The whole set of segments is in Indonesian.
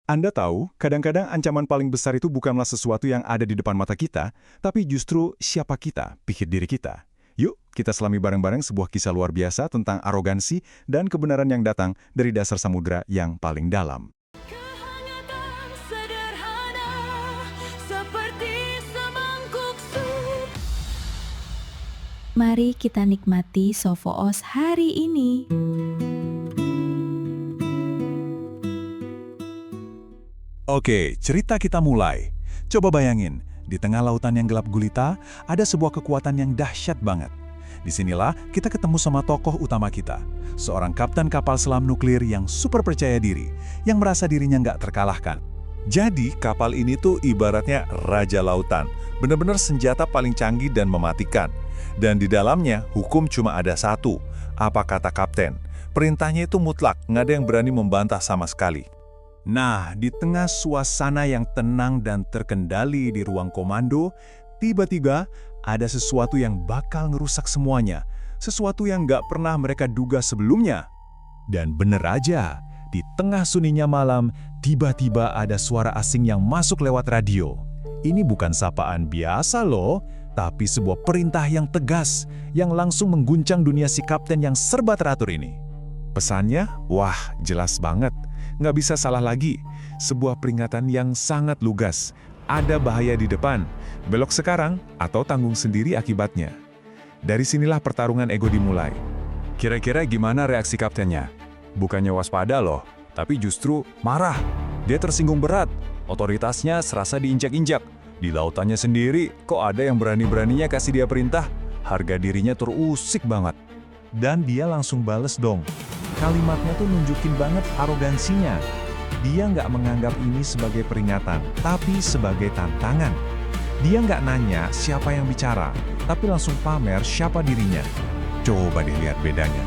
Anda tahu, kadang-kadang ancaman paling besar itu bukanlah sesuatu yang ada di depan mata kita, tapi justru siapa kita, pikir diri kita. Yuk, kita selami bareng-bareng sebuah kisah luar biasa tentang arogansi dan kebenaran yang datang dari dasar samudera yang paling dalam. Kehangatan sederhana seperti semangkuk sup. Mari kita nikmati Sofoos hari ini. Oke, cerita kita mulai. Coba bayangin, di tengah lautan yang gelap gulita, ada sebuah kekuatan yang dahsyat banget. Disinilah kita ketemu sama tokoh utama kita, seorang kapten kapal selam nuklir yang super percaya diri, yang merasa dirinya nggak terkalahkan. Jadi, kapal ini tuh ibaratnya raja lautan, bener-bener senjata paling canggih dan mematikan. Dan di dalamnya, hukum cuma ada satu, apa kata kapten. Perintahnya itu mutlak, nggak ada yang berani membantah sama sekali. Nah, di tengah suasana yang tenang dan terkendali di ruang komando, tiba-tiba ada sesuatu yang bakal ngerusak semuanya. Sesuatu yang nggak pernah mereka duga sebelumnya. Dan bener aja, di tengah sunyinya malam, tiba-tiba ada suara asing yang masuk lewat radio. Ini bukan sapaan biasa loh, tapi sebuah perintah yang tegas, yang langsung mengguncang dunia si kapten yang serba teratur ini. Pesannya, wah jelas banget. Nggak bisa salah lagi. Sebuah peringatan yang sangat lugas. Ada bahaya di depan. Belok sekarang atau tanggung sendiri akibatnya. Dari sinilah pertarungan ego dimulai. Kira-kira gimana reaksi kaptennya? Bukannya waspada loh, tapi justru marah. Dia tersinggung berat. Otoritasnya serasa diinjak-injak. Di lautannya sendiri, kok ada yang berani-beraninya kasih dia perintah? Harga dirinya terusik banget. Dan dia langsung bales dong. Kalimatnya tuh nunjukin banget arogansinya. Dia nggak menganggap ini sebagai peringatan, tapi sebagai tantangan. Dia nggak nanya siapa yang bicara, tapi langsung pamer siapa dirinya. Coba dilihat bedanya.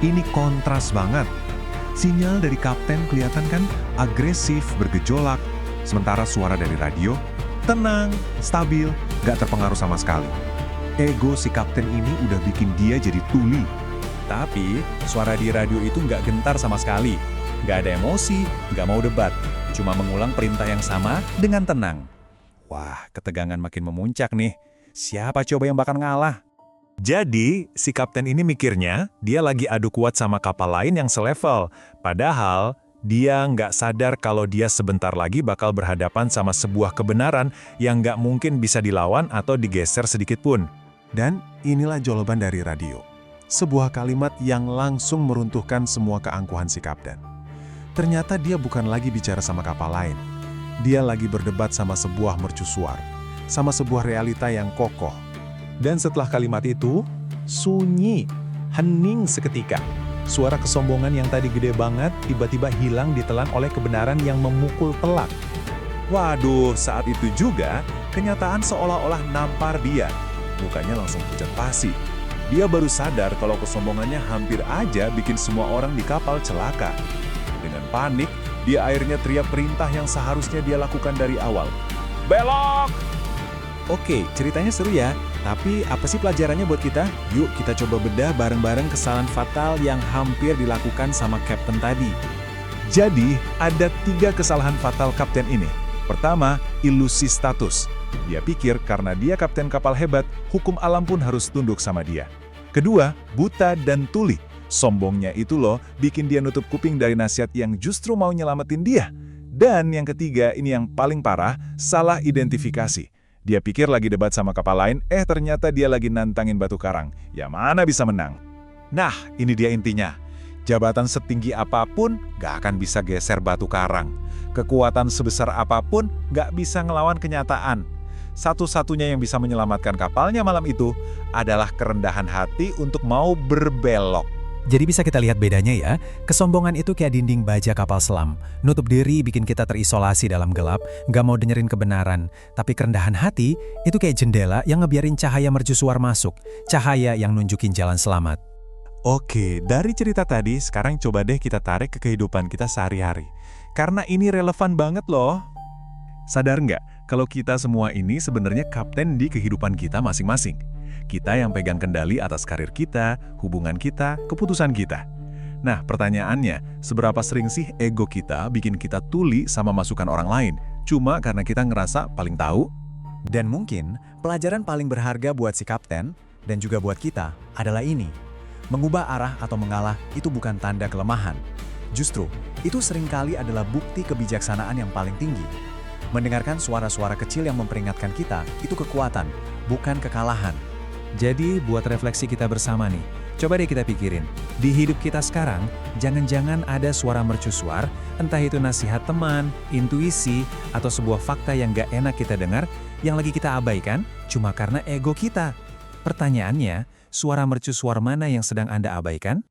Ini kontras banget. Sinyal dari kapten kelihatan kan agresif, bergejolak. Sementara suara dari radio, tenang, stabil, nggak terpengaruh sama sekali. Ego si kapten ini udah bikin dia jadi tuli. Tapi, suara di radio itu nggak gentar sama sekali. Nggak ada emosi, nggak mau debat. Cuma mengulang perintah yang sama dengan tenang. Wah, ketegangan makin memuncak nih. Siapa coba yang bakal ngalah? Jadi, si kapten ini mikirnya, dia lagi adu kuat sama kapal lain yang selevel. Padahal, dia nggak sadar kalau dia sebentar lagi bakal berhadapan sama sebuah kebenaran yang nggak mungkin bisa dilawan atau digeser sedikit pun. Dan inilah jawaban dari radio. Sebuah kalimat yang langsung meruntuhkan semua keangkuhan si kapten. Ternyata dia bukan lagi bicara sama kapal lain. Dia lagi berdebat sama sebuah mercusuar, sama sebuah realita yang kokoh. Dan setelah kalimat itu, sunyi, hening seketika. Suara kesombongan yang tadi gede banget tiba-tiba hilang ditelan oleh kebenaran yang memukul telak. Waduh, saat itu juga kenyataan seolah-olah nampar dia. Mukanya langsung pucat pasi. Dia baru sadar kalau kesombongannya hampir aja bikin semua orang di kapal celaka. Dengan panik, dia akhirnya teriak perintah yang seharusnya dia lakukan dari awal. Belok! Oke, ceritanya seru ya. Tapi apa sih pelajarannya buat kita? Yuk kita coba bedah bareng-bareng kesalahan fatal yang hampir dilakukan sama kapten tadi. Jadi, ada 3 kesalahan fatal kapten ini. Pertama, ilusi status. Dia pikir karena dia kapten kapal hebat, hukum alam pun harus tunduk sama dia. Kedua, buta dan tuli. Sombongnya itu loh, bikin dia nutup kuping dari nasihat yang justru mau nyelamatin dia. Dan yang ketiga, ini yang paling parah, salah identifikasi. Dia pikir lagi debat sama kapal lain, ternyata dia lagi nantangin batu karang. Ya mana bisa menang? Nah, ini dia intinya. Jabatan setinggi apapun, gak akan bisa geser batu karang. Kekuatan sebesar apapun, gak bisa ngelawan kenyataan. Satu-satunya yang bisa menyelamatkan kapalnya malam itu adalah kerendahan hati untuk mau berbelok. Jadi bisa kita lihat bedanya ya, kesombongan itu kayak dinding baja kapal selam. Nutup diri bikin kita terisolasi dalam gelap, gak mau dengerin kebenaran. Tapi kerendahan hati itu kayak jendela yang ngebiarin cahaya mercusuar masuk. Cahaya yang nunjukin jalan selamat. Oke, dari cerita tadi, sekarang coba deh kita tarik ke kehidupan kita sehari-hari. Karena ini relevan banget loh. Sadar nggak, kalau kita semua ini sebenarnya kapten di kehidupan kita masing-masing. Kita yang pegang kendali atas karir kita, hubungan kita, keputusan kita. Nah, pertanyaannya, seberapa sering sih ego kita bikin kita tuli sama masukan orang lain, cuma karena kita ngerasa paling tahu? Dan mungkin pelajaran paling berharga buat si kapten, dan juga buat kita, adalah ini. Mengubah arah atau mengalah itu bukan tanda kelemahan. Justru, itu seringkali adalah bukti kebijaksanaan yang paling tinggi. Mendengarkan suara-suara kecil yang memperingatkan kita, itu kekuatan, bukan kekalahan. Jadi, buat refleksi kita bersama nih, coba deh kita pikirin, di hidup kita sekarang, jangan-jangan ada suara mercusuar, entah itu nasihat teman, intuisi, atau sebuah fakta yang gak enak kita dengar, yang lagi kita abaikan, cuma karena ego kita. Pertanyaannya, suara mercusuar mana yang sedang Anda abaikan?